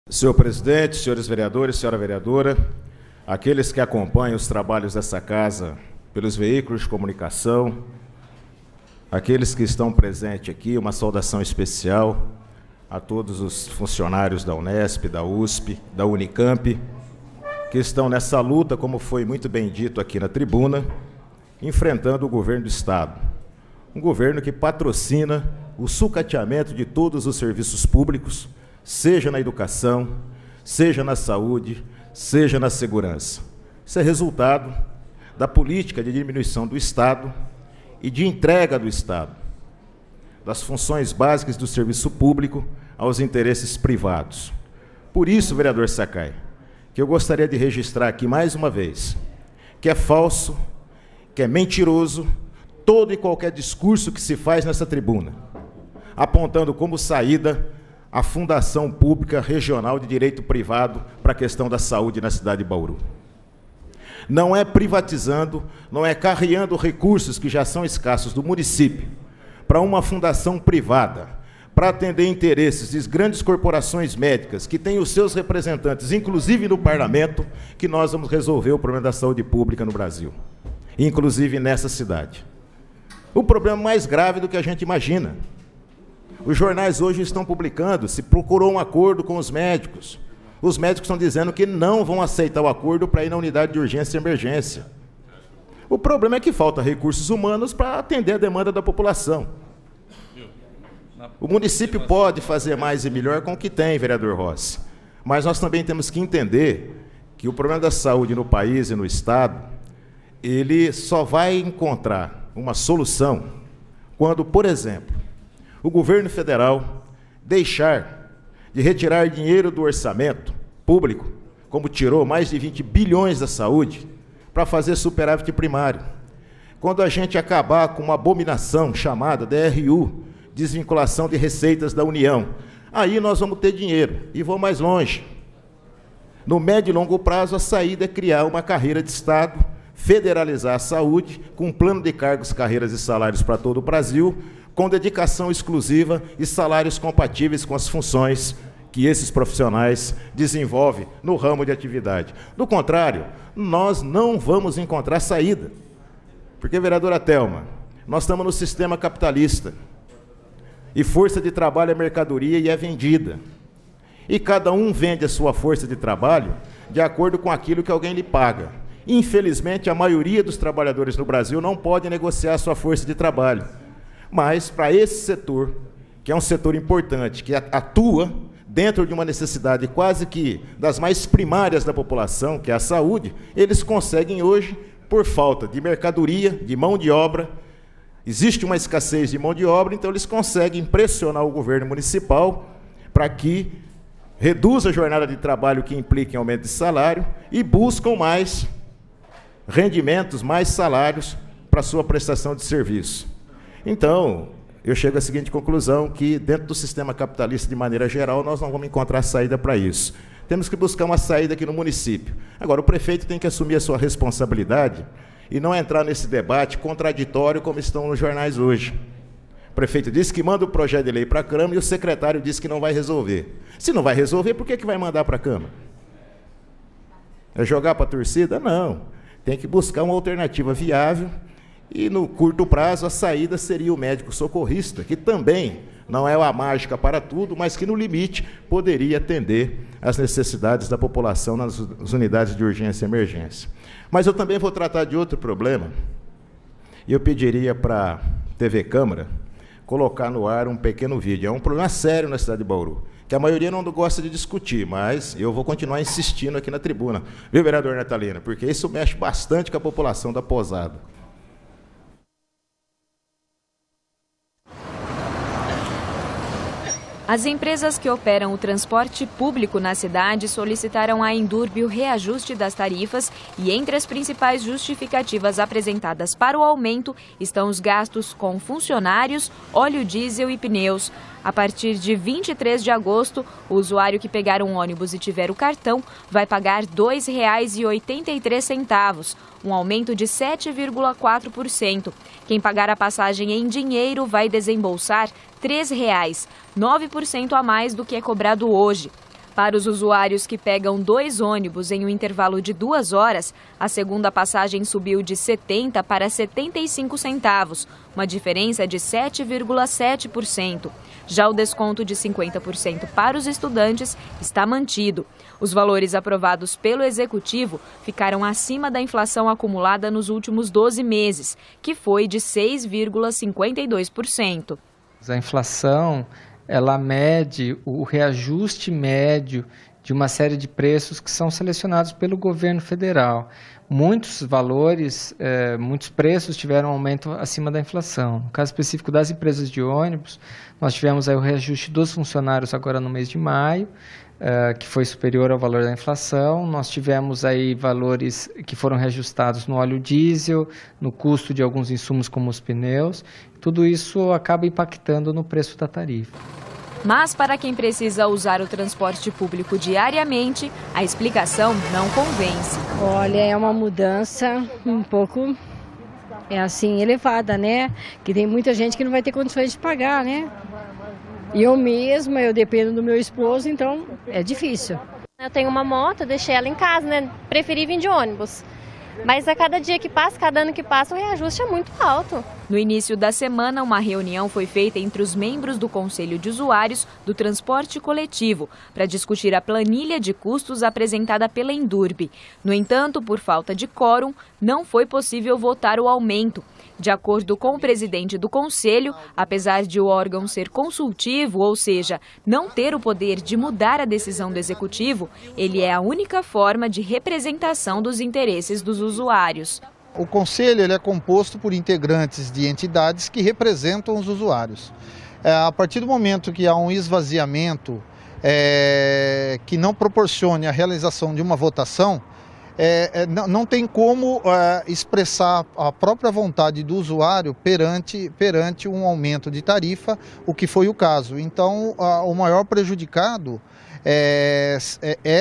Senhor presidente, senhores vereadores, senhora vereadora, aqueles que acompanham os trabalhos dessa casa pelos veículos de comunicação, aqueles que estão presentes aqui, uma saudação especial a todos os funcionários da Unesp, da USP, da Unicamp, que estão nessa luta, como foi muito bem dito aqui na tribuna, enfrentando o governo do Estado. Um governo que patrocina o sucateamento de todos os serviços públicos, seja na educação, seja na saúde, seja na segurança. Isso é resultado da política de diminuição do Estado e de entrega do Estado, das funções básicas do serviço público aos interesses privados. Por isso, vereador Sakai, que eu gostaria de registrar aqui mais uma vez, que é falso, que é mentiroso, todo e qualquer discurso que se faz nessa tribuna, apontando como saída a Fundação Pública Regional de Direito Privado para a questão da saúde na cidade de Bauru. Não é privatizando, não é carreando recursos que já são escassos do município para uma fundação privada, para atender interesses de grandes corporações médicas que têm os seus representantes, inclusive no parlamento, que nós vamos resolver o problema da saúde pública no Brasil, inclusive nessa cidade. O problema mais grave do que a gente imagina. Os jornais hoje estão publicando, se procurou um acordo com os médicos. Os médicos estão dizendo que não vão aceitar o acordo para ir na unidade de urgência e emergência. O problema é que falta recursos humanos para atender a demanda da população. O município pode fazer mais e melhor com o que tem, vereador Rossi. Mas nós também temos que entender que o problema da saúde no país e no Estado, ele só vai encontrar uma solução quando, por exemplo, o governo federal deixar de retirar dinheiro do orçamento público, como tirou mais de 20 bilhões da saúde, para fazer superávit primário. Quando a gente acabar com uma abominação chamada DRU, desvinculação de receitas da União, aí nós vamos ter dinheiro. E vou mais longe. No médio e longo prazo, a saída é criar uma carreira de Estado, federalizar a saúde, com um plano de cargos, carreiras e salários para todo o Brasil, com dedicação exclusiva e salários compatíveis com as funções que esses profissionais desenvolvem no ramo de atividade. Do contrário, nós não vamos encontrar saída. Porque, vereadora Thelma, nós estamos no sistema capitalista. E força de trabalho é mercadoria e é vendida. E cada um vende a sua força de trabalho de acordo com aquilo que alguém lhe paga. Infelizmente, a maioria dos trabalhadores no Brasil não pode negociar a sua força de trabalho. Mas, para esse setor, que é um setor importante, que atua dentro de uma necessidade quase que das mais primárias da população, que é a saúde, eles conseguem hoje, por falta de mercadoria, de mão de obra, existe uma escassez de mão de obra, então eles conseguem pressionar o governo municipal para que reduza a jornada de trabalho que implica em aumento de salário e buscam mais rendimentos, mais salários para a sua prestação de serviço. Então, eu chego à seguinte conclusão, que dentro do sistema capitalista, de maneira geral, nós não vamos encontrar saída para isso. Temos que buscar uma saída aqui no município. Agora, o prefeito tem que assumir a sua responsabilidade e não entrar nesse debate contraditório como estão nos jornais hoje. O prefeito disse que manda o projeto de lei para a Câmara e o secretário disse que não vai resolver. Se não vai resolver, por que vai mandar para a Câmara? É jogar para a torcida? Não. Tem que buscar uma alternativa viável. E, no curto prazo, a saída seria o médico socorrista, que também não é a mágica para tudo, mas que, no limite, poderia atender às necessidades da população nas unidades de urgência e emergência. Mas eu também vou tratar de outro problema, e eu pediria para a TV Câmara colocar no ar um pequeno vídeo. É um problema sério na cidade de Bauru, que a maioria não gosta de discutir, mas eu vou continuar insistindo aqui na tribuna, viu, vereador Natalina? Porque isso mexe bastante com a população da Pousada. As empresas que operam o transporte público na cidade solicitaram à Endurbe o reajuste das tarifas e entre as principais justificativas apresentadas para o aumento estão os gastos com funcionários, óleo diesel e pneus. A partir de 23 de agosto, o usuário que pegar um ônibus e tiver o cartão vai pagar R$ 2,83, um aumento de 7,4%. Quem pagar a passagem em dinheiro vai desembolsar R$ 3,00, 9% a mais do que é cobrado hoje. Para os usuários que pegam 2 ônibus em um intervalo de 2 horas, a segunda passagem subiu de 70 para 75 centavos, uma diferença de 7,7%. Já o desconto de 50% para os estudantes está mantido. Os valores aprovados pelo Executivo ficaram acima da inflação acumulada nos últimos 12 meses, que foi de 6,52%. A inflação, ela mede o reajuste médio de uma série de preços que são selecionados pelo governo federal. Muitos valores, muitos preços tiveram aumento acima da inflação. No caso específico das empresas de ônibus, nós tivemos aí o reajuste dos funcionários agora no mês de maio, que foi superior ao valor da inflação. Nós tivemos aí valores que foram reajustados no óleo diesel, no custo de alguns insumos como os pneus. Tudo isso acaba impactando no preço da tarifa. Mas para quem precisa usar o transporte público diariamente, a explicação não convence. Olha, é uma mudança um pouco elevada, né? Que tem muita gente que não vai ter condições de pagar, né? E eu mesma, eu dependo do meu esposo, então é difícil. Eu tenho uma moto, deixei ela em casa, né? Preferi vir de ônibus. Mas a cada dia que passa, cada ano que passa, o reajuste é muito alto. No início da semana, uma reunião foi feita entre os membros do Conselho de Usuários do Transporte Coletivo para discutir a planilha de custos apresentada pela Endurbe. No entanto, por falta de quórum, não foi possível votar o aumento. De acordo com o presidente do Conselho, apesar de o órgão ser consultivo, ou seja, não ter o poder de mudar a decisão do Executivo, ele é a única forma de representação dos interesses dos usuários. O Conselho ele é composto por integrantes de entidades que representam os usuários. A partir do momento que há um esvaziamento que não proporcione a realização de uma votação, não tem como expressar a própria vontade do usuário perante um aumento de tarifa, o que foi o caso. Então, o maior prejudicado é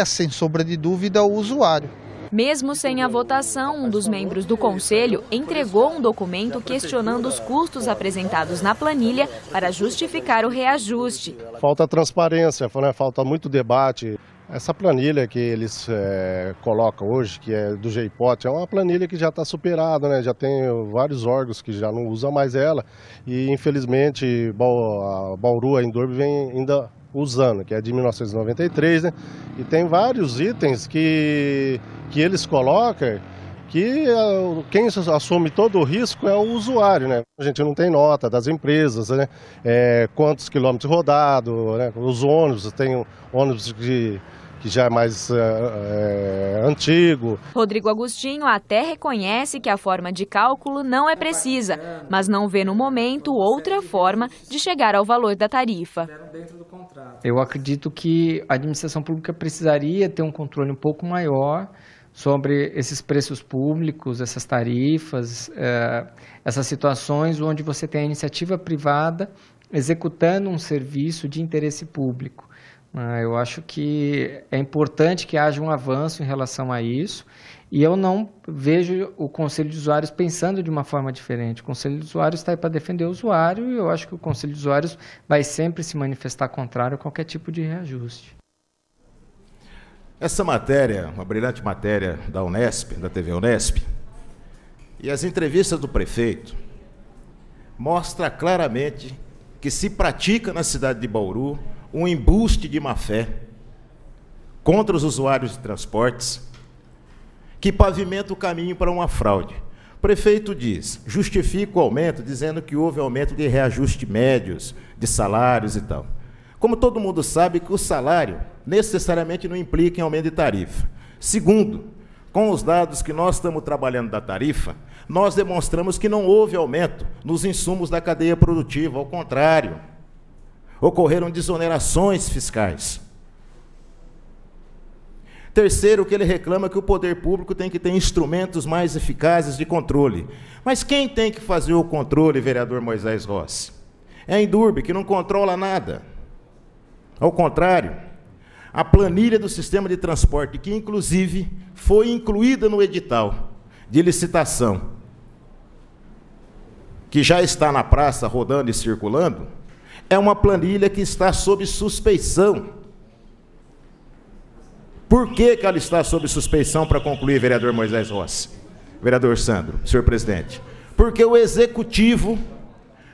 sem sombra de dúvida, o usuário. Mesmo sem a votação, um dos membros do Conselho entregou um documento questionando os custos apresentados na planilha para justificar o reajuste. Falta transparência, falta muito debate. Essa planilha que eles colocam hoje, que é do GEIPOT, é uma planilha que já está superada, né? Já tem vários órgãos que já não usam mais ela e, infelizmente, a Bauru, a Endurbe, vem ainda usando, que é de 1993, né? E tem vários itens que eles colocam que quem assume todo o risco é o usuário, né? A gente não tem nota das empresas, né? Quantos quilômetros rodados, né? Os ônibus, tem ônibus que já é mais antigo. Rodrigo Agostinho até reconhece que a forma de cálculo não é precisa, mas não vê no momento outra forma de chegar ao valor da tarifa. Eu acredito que a administração pública precisaria ter um controle um pouco maior sobre esses preços públicos, essas tarifas, essas situações onde você tem a iniciativa privada executando um serviço de interesse público. Eu acho que é importante que haja um avanço em relação a isso e eu não vejo o Conselho de Usuários pensando de uma forma diferente. O Conselho de Usuários está aí para defender o usuário e eu acho que o Conselho de Usuários vai sempre se manifestar contrário a qualquer tipo de reajuste. Essa matéria, uma brilhante matéria da Unesp, da TV Unesp, e as entrevistas do prefeito mostra claramente que se pratica na cidade de Bauru um embuste de má-fé contra os usuários de transportes, que pavimenta o caminho para uma fraude. O prefeito justifica o aumento, dizendo que houve aumento de reajuste médios, de salários e tal. Como todo mundo sabe que o salário necessariamente não implica em aumento de tarifa. Segundo, com os dados que nós estamos trabalhando da tarifa, nós demonstramos que não houve aumento nos insumos da cadeia produtiva, ao contrário, ocorreram desonerações fiscais. Terceiro, que ele reclama que o poder público tem que ter instrumentos mais eficazes de controle. Mas quem tem que fazer o controle, vereador Moisés Rossi? É a Endurbe, que não controla nada. Ao contrário, a planilha do sistema de transporte, que inclusive foi incluída no edital de licitação, que já está na praça rodando e circulando, é uma planilha que está sob suspeição. Por que ela está sob suspeição para concluir, vereador Moisés Rossi? Vereador Sandro, senhor presidente. Porque o Executivo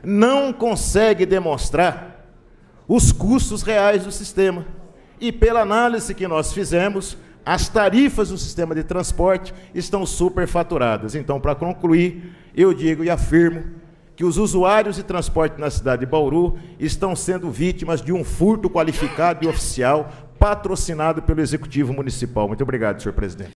não consegue demonstrar os custos reais do sistema. E pela análise que nós fizemos, as tarifas do sistema de transporte estão superfaturadas. Então, para concluir, eu digo e afirmo que os usuários de transporte na cidade de Bauru estão sendo vítimas de um furto qualificado e oficial patrocinado pelo Executivo Municipal. Muito obrigado, senhor presidente.